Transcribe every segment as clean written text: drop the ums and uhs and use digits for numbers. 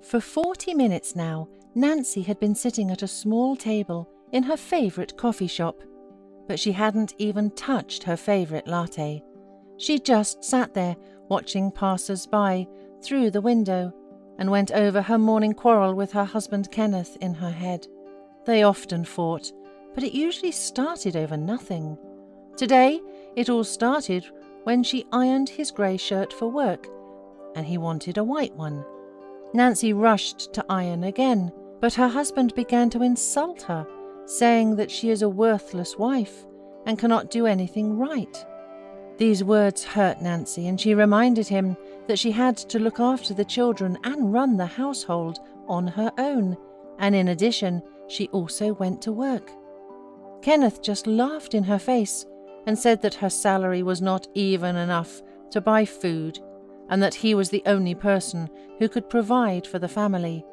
For 40 minutes now, Nancy had been sitting at a small table in her favourite coffee shop, but she hadn't even touched her favourite latte. She just sat there watching passers-by through the window and went over her morning quarrel with her husband Kenneth in her head. They often fought, but it usually started over nothing. Today, it all started when she ironed his grey shirt for work, and he wanted a white one. Nancy rushed to iron again, but her husband began to insult her, saying that she is a worthless wife and cannot do anything right. These words hurt Nancy, and she reminded him that she had to look after the children and run the household on her own, and in addition, she also went to work. Kenneth just laughed in her face and said that her salary was not even enough to buy food, and that he was the only person who could provide for the family.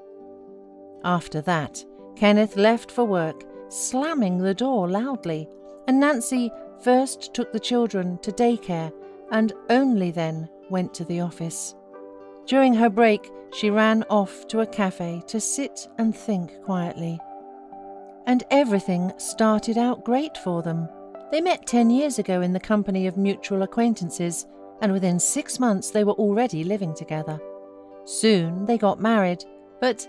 After that, Kenneth left for work, slamming the door loudly, and Nancy first took the children to daycare and only then went to the office. During her break, she ran off to a cafe to sit and think quietly. And everything started out great for them. They met 10 years ago in the company of mutual acquaintances, and within 6 months they were already living together. Soon they got married, but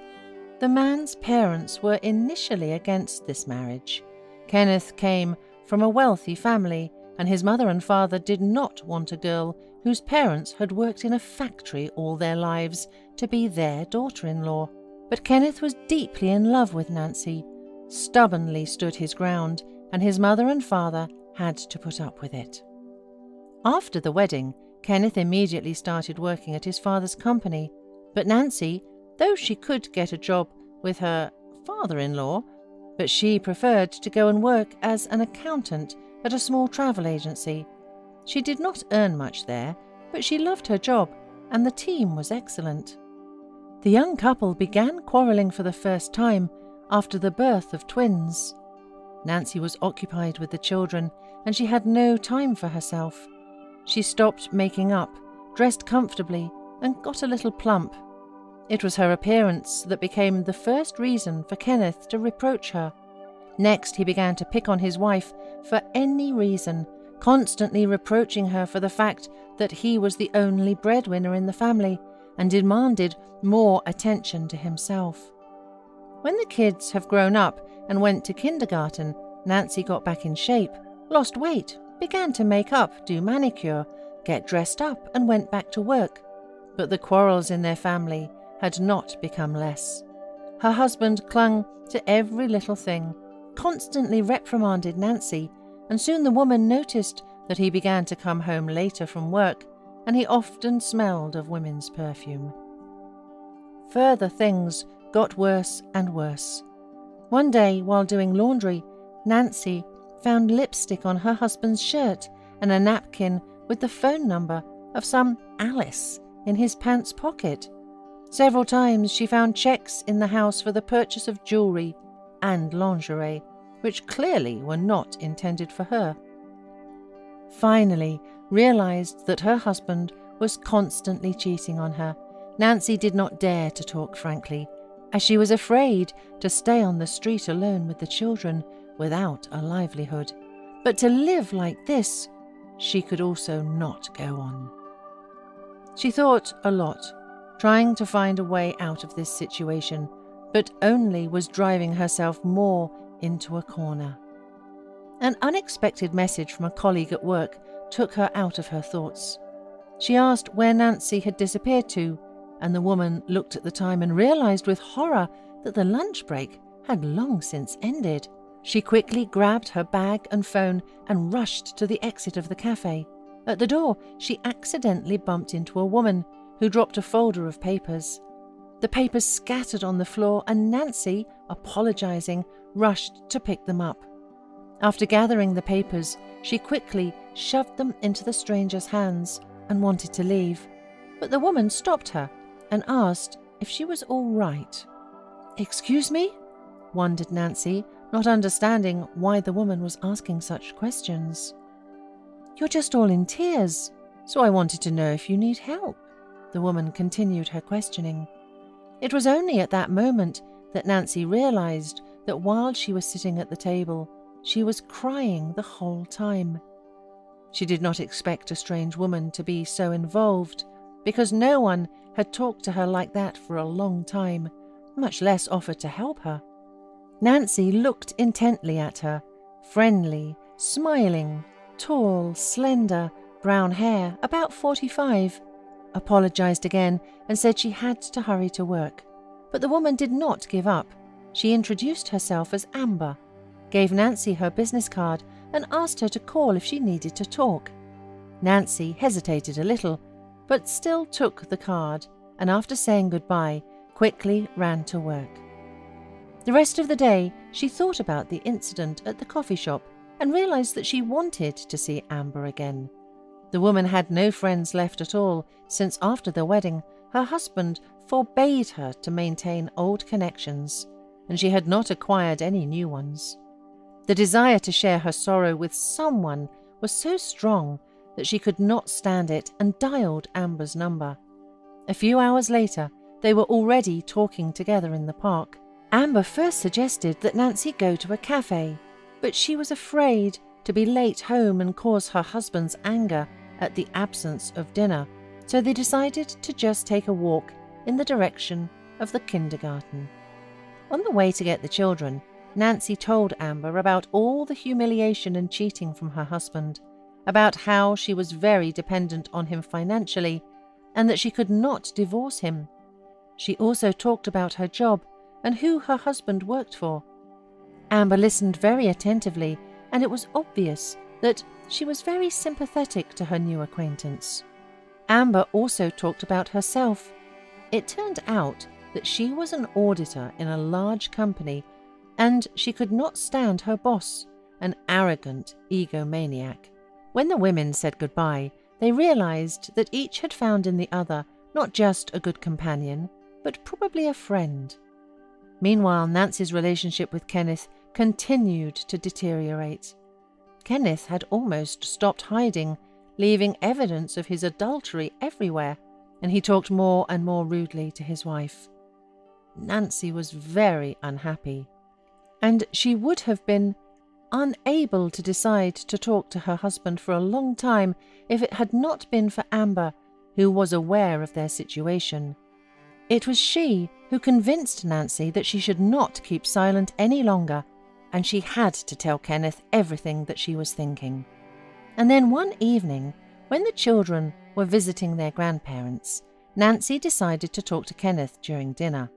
the man's parents were initially against this marriage. Kenneth came from a wealthy family, and his mother and father did not want a girl whose parents had worked in a factory all their lives to be their daughter-in-law. But Kenneth was deeply in love with Nancy, stubbornly stood his ground, and his mother and father had to put up with it. After the wedding, Kenneth immediately started working at his father's company, but Nancy, though she could get a job with her father-in-law, but she preferred to go and work as an accountant at a small travel agency. She did not earn much there, but she loved her job, and the team was excellent. The young couple began quarrelling for the first time after the birth of twins. Nancy was occupied with the children, and she had no time for herself. She stopped making up, dressed comfortably, and got a little plump. It was her appearance that became the first reason for Kenneth to reproach her. Next, he began to pick on his wife for any reason, constantly reproaching her for the fact that he was the only breadwinner in the family and demanded more attention to himself. When the kids have grown up and went to kindergarten, Nancy got back in shape, lost weight, began to make up, do manicure, get dressed up, and went back to work. But the quarrels in their family had not become less. Her husband clung to every little thing, constantly reprimanded Nancy, and soon the woman noticed that he began to come home later from work, and he often smelled of women's perfume. Further things got worse and worse. One day, while doing laundry, Nancy found lipstick on her husband's shirt and a napkin with the phone number of some Alice in his pants pocket. Several times she found checks in the house for the purchase of jewellery and lingerie, which clearly were not intended for her. Finally, realised that her husband was constantly cheating on her, Nancy did not dare to talk frankly, as she was afraid to stay on the street alone with the children without a livelihood. But to live like this, she could also not go on. She thought a lot, trying to find a way out of this situation, but only was driving herself more into a corner. An unexpected message from a colleague at work took her out of her thoughts. She asked where Nancy had disappeared to, and the woman looked at the time and realised with horror that the lunch break had long since ended. She quickly grabbed her bag and phone and rushed to the exit of the cafe. At the door, she accidentally bumped into a woman who dropped a folder of papers. The papers scattered on the floor, and Nancy, apologising, rushed to pick them up. After gathering the papers, she quickly shoved them into the stranger's hands and wanted to leave. But the woman stopped her and asked if she was all right. "Excuse me?" wondered Nancy, not understanding why the woman was asking such questions. "You're just all in tears, so I wanted to know if you need help." The woman continued her questioning. It was only at that moment that Nancy realized that while she was sitting at the table, she was crying the whole time. She did not expect a strange woman to be so involved, because no one had talked to her like that for a long time, much less offered to help her. Nancy looked intently at her, friendly, smiling, tall, slender, brown hair, about 45, apologized again and said she had to hurry to work. But the woman did not give up. She introduced herself as Amber, gave Nancy her business card and asked her to call if she needed to talk. Nancy hesitated a little, but still took the card, and after saying goodbye, quickly ran to work. The rest of the day, she thought about the incident at the coffee shop and realized that she wanted to see Amber again. The woman had no friends left at all, since after the wedding, her husband forbade her to maintain old connections, and she had not acquired any new ones. The desire to share her sorrow with someone was so strong that she could not stand it and dialed Amber's number. A few hours later, they were already talking together in the park. Amber first suggested that Nancy go to a cafe, but she was afraid to be late home and cause her husband's anger at the absence of dinner, so they decided to just take a walk in the direction of the kindergarten. On the way to get the children, Nancy told Amber about all the humiliation and cheating from her husband, about how she was very dependent on him financially and that she could not divorce him. She also talked about her job and who her husband worked for. Amber listened very attentively, and it was obvious that she was very sympathetic to her new acquaintance. Amber also talked about herself. It turned out that she was an auditor in a large company, and she could not stand her boss, an arrogant egomaniac. When the women said goodbye, they realized that each had found in the other not just a good companion, but probably a friend. Meanwhile, Nancy's relationship with Kenneth continued to deteriorate. Kenneth had almost stopped hiding, leaving evidence of his adultery everywhere, and he talked more and more rudely to his wife. Nancy was very unhappy, and she would have been unable to decide to talk to her husband for a long time if it had not been for Amber, who was aware of their situation. It was she who convinced Nancy that she should not keep silent any longer, and she had to tell Kenneth everything that she was thinking. And then one evening, when the children were visiting their grandparents, Nancy decided to talk to Kenneth during dinner.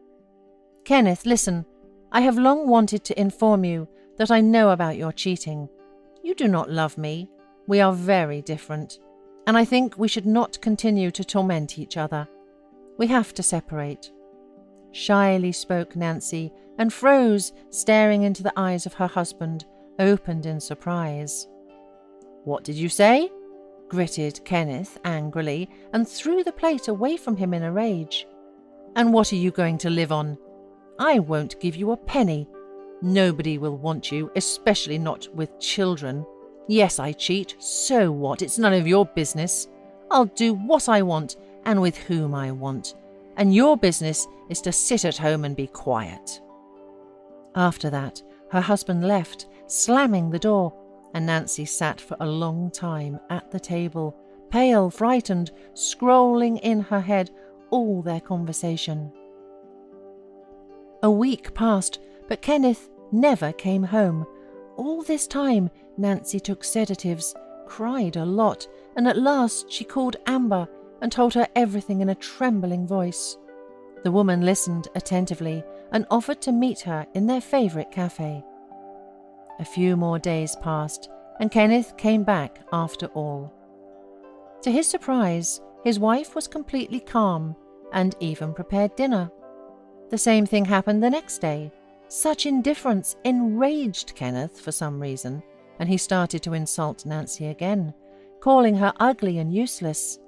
"Kenneth, listen, I have long wanted to inform you that I know about your cheating. You do not love me. We are very different, and I think we should not continue to torment each other. We have to separate." Shyly spoke Nancy and froze, staring into the eyes of her husband, opened in surprise. "What did you say?" gritted Kenneth angrily and threw the plate away from him in a rage. "And what are you going to live on? I won't give you a penny. Nobody will want you, especially not with children. Yes, I cheat. So what? It's none of your business. I'll do what I want and with whom I want. And your business is to sit at home and be quiet." After that, her husband left, slamming the door, and Nancy sat for a long time at the table, pale, frightened, scrolling in her head all their conversation. A week passed, but Kenneth never came home. All this time, Nancy took sedatives, cried a lot, and at last she called Amber and told her everything in a trembling voice. The woman listened attentively and offered to meet her in their favourite cafe. A few more days passed, and Kenneth came back after all. To his surprise, his wife was completely calm and even prepared dinner. The same thing happened the next day. Such indifference enraged Kenneth for some reason, and he started to insult Nancy again, calling her ugly and useless.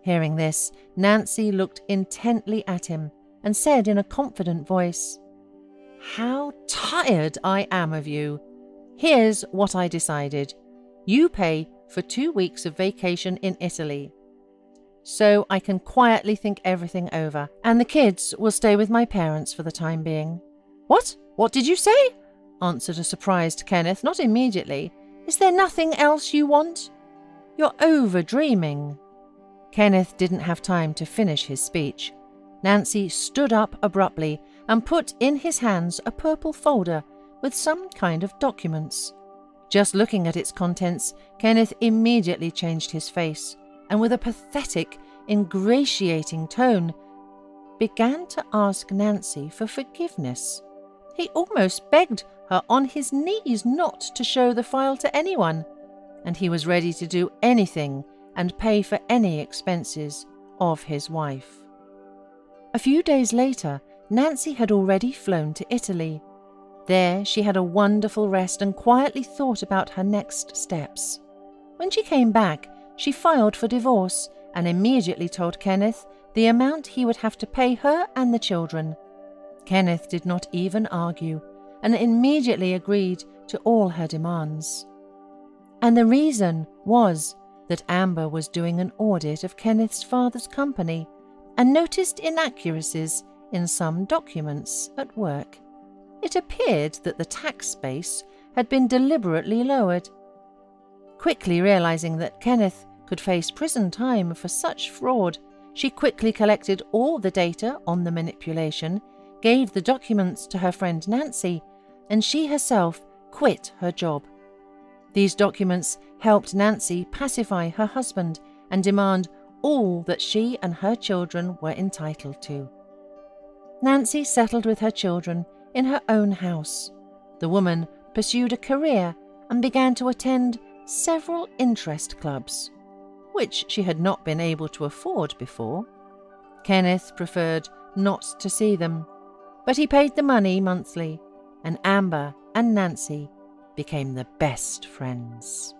Hearing this, Nancy looked intently at him and said in a confident voice, "How tired I am of you! Here's what I decided. You pay for 2 weeks of vacation in Italy." so I can quietly think everything over, and the kids will stay with my parents for the time being." "What? What did you say?" answered a surprised Kenneth, not immediately. "Is there nothing else you want? You're over-dreaming." Kenneth didn't have time to finish his speech. Nancy stood up abruptly and put in his hands a purple folder with some kind of documents. Just looking at its contents, Kenneth immediately changed his face and with a pathetic, ingratiating tone, began to ask Nancy for forgiveness. He almost begged her on his knees not to show the file to anyone, and he was ready to do anything and pay for any expenses of his wife. A few days later, Nancy had already flown to Italy. There she had a wonderful rest and quietly thought about her next steps. When she came back, she filed for divorce and immediately told Kenneth the amount he would have to pay her and the children. Kenneth did not even argue and immediately agreed to all her demands. And the reason was that Amber was doing an audit of Kenneth's father's company and noticed inaccuracies in some documents at work. It appeared that the tax base had been deliberately lowered. Quickly realizing that Kenneth could face prison time for such fraud, she quickly collected all the data on the manipulation, gave the documents to her friend Nancy, and she herself quit her job. These documents helped Nancy pacify her husband and demand all that she and her children were entitled to. Nancy settled with her children in her own house. The woman pursued a career and began to attend several interest clubs, which she had not been able to afford before. Kenneth preferred not to see them, but he paid the money monthly, and Amber and Nancy became the best friends.